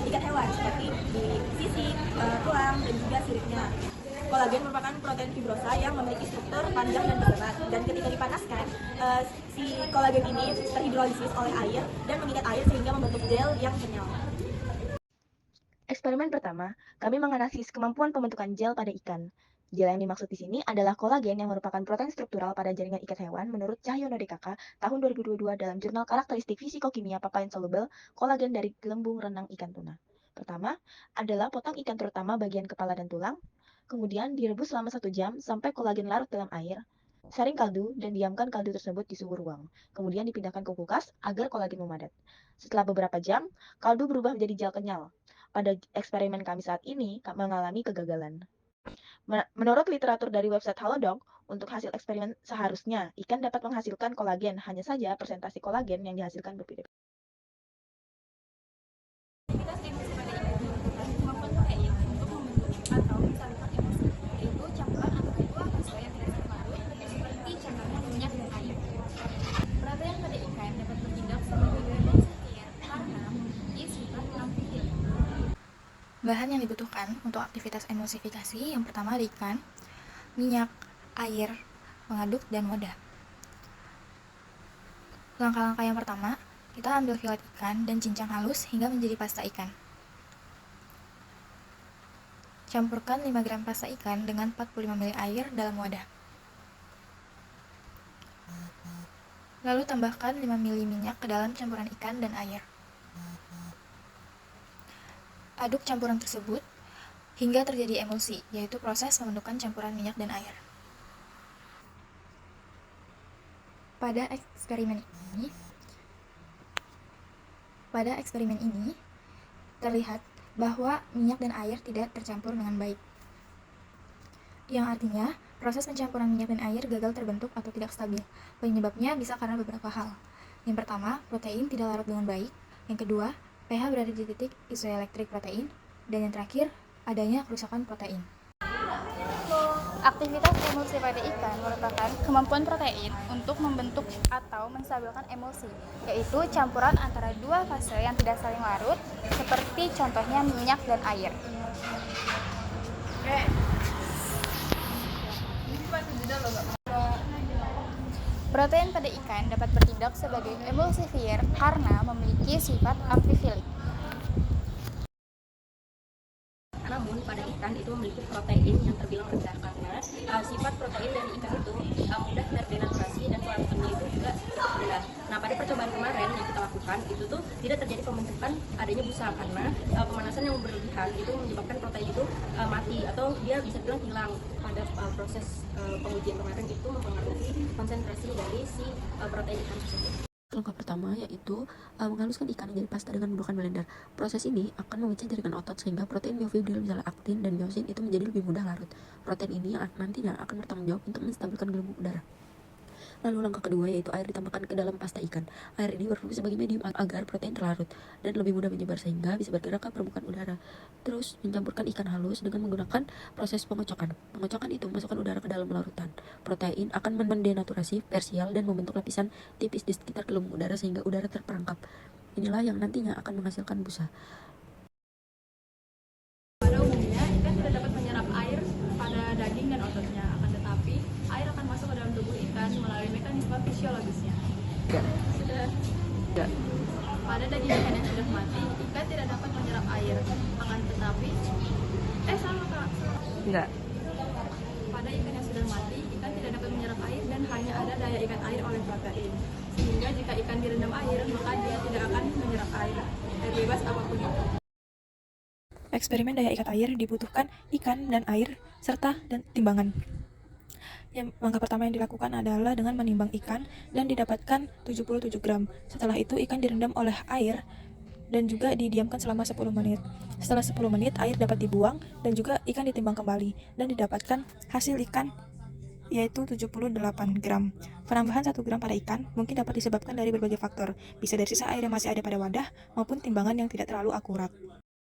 ikat hewan seperti di sisi, tulang, dan juga siripnya. Kolagen merupakan protein fibrosa yang memiliki struktur panjang dan berserat, dan ketika dipanaskan, si kolagen ini terhidrolisis oleh air dan mengikat air sehingga membentuk gel yang kenyal. Eksperimen pertama, kami menganalisis kemampuan pembentukan gel pada ikan. Gel yang dimaksud di sini adalah kolagen yang merupakan protein struktural pada jaringan ikat hewan menurut Cahyono DKK tahun 2022 dalam jurnal Karakteristik Fisikokimia Papain Soluble Kolagen dari Gelembung Renang Ikan Tuna. Pertama, adalah potong ikan terutama bagian kepala dan tulang, kemudian direbus selama 1 jam sampai kolagen larut dalam air, saring kaldu dan diamkan kaldu tersebut di suhu ruang, kemudian dipindahkan ke kulkas agar kolagen memadat. Setelah beberapa jam, kaldu berubah menjadi gel kenyal. Pada eksperimen kami saat ini mengalami kegagalan. Menurut literatur dari website Halodoc, untuk hasil eksperimen seharusnya ikan dapat menghasilkan kolagen, hanya saja persentase kolagen yang dihasilkan berbeda. Aktivitas emosi pada ikan merupakan kemampuan protein untuk membentuk atau mensalurkan emosi, yaitu campuran antara dua fase yang tidak saling larut, seperti campuran minyak dan air. Protein pada ikan dapat bertindak sebagai emulsifier karena memiliki sifat amfifier. Bahan yang dibutuhkan untuk aktivitas emulsifikasi yang pertama ada ikan, minyak, air, pengaduk, dan wadah. Langkah-langkah yang pertama, kita ambil filet ikan dan cincang halus hingga menjadi pasta ikan. Campurkan 5 gram pasta ikan dengan 45 ml air dalam wadah. Lalu tambahkan 5 ml minyak ke dalam campuran ikan dan air. Aduk campuran tersebut hingga terjadi emulsi, yaitu proses membentukkan campuran minyak dan air. Pada eksperimen ini terlihat bahwa minyak dan air tidak tercampur dengan baik. Yang artinya, proses pencampuran minyak dan air gagal terbentuk atau tidak stabil. Penyebabnya bisa karena beberapa hal. Yang pertama, protein tidak larut dengan baik. Yang kedua, pH berada di titik isoelektrik protein. Dan yang terakhir, adanya kerusakan protein. Aktivitas emulsi pada ikan merupakan kemampuan protein untuk membentuk atau menstabilkan emulsi, yaitu campuran antara dua fase yang tidak saling larut, seperti contohnya minyak dan air. Protein pada ikan dapat bertindak sebagai emulsifier karena memiliki sifat amfifilik. Namun pada ikan itu memiliki protein yang terbilang rendah karena sifat protein dari ikan itu mudah terdenaturasi dan kelautannya itu juga rendah. Nah, pada percobaan kemarin yang kita lakukan itu tuh tidak terjadi pembentukan adanya busa karena pemanasan yang berlebihan itu menyebabkan protein itu mati atau dia bisa bilang hilang. Pada proses pengujian kemarin itu mempengaruhi konsentrasi dari si protein ikan tersebut. Langkah pertama yaitu menghaluskan ikan menjadi pasta dengan menggunakan blender. Proses ini akan memecah jaringan otot sehingga protein myofibril misalnya aktin dan myosin itu menjadi lebih mudah larut. Protein ini nantinya akan bertanggung jawab untuk menstabilkan gelembung udara. Lalu langkah kedua yaitu air ditambahkan ke dalam pasta ikan. Air ini berfungsi sebagai medium agar protein terlarut dan lebih mudah menyebar sehingga bisa bergerak ke permukaan udara. Terus mencampurkan ikan halus dengan menggunakan proses pengocokan. Pengocokan itu memasukkan udara ke dalam larutan. Protein akan mendenaturasi parsial dan membentuk lapisan tipis di sekitar gelembung udara sehingga udara terperangkap. Inilah yang nantinya akan menghasilkan busa. Pada umumnya, ikan tidak dapat menyerap air pada daging dan ototnya, akan tetapi air akan masuk ke dalam tubuh ikan melalui mekanisme fisiologisnya. Sudah. Pada daging ikan yang sudah mati, ikan tidak dapat menyerap air, akan tetapi sama kak. Enggak. Pada ikan yang sudah mati, ikan tidak dapat menyerap air dan hanya ada daya ikat air oleh protein. Sehingga jika ikan direndam air, maka dia tidak akan menyerap air bebas apapun itu. Eksperimen daya ikat air dibutuhkan ikan dan air serta dan timbangan. Langkah pertama yang dilakukan adalah dengan menimbang ikan dan didapatkan 77 gram. Setelah itu ikan direndam oleh air dan juga didiamkan selama 10 menit. Setelah 10 menit air dapat dibuang dan juga ikan ditimbang kembali dan didapatkan hasil ikan yaitu 78 gram. Penambahan 1 gram pada ikan mungkin dapat disebabkan dari berbagai faktor, bisa dari sisa air yang masih ada pada wadah maupun timbangan yang tidak terlalu akurat.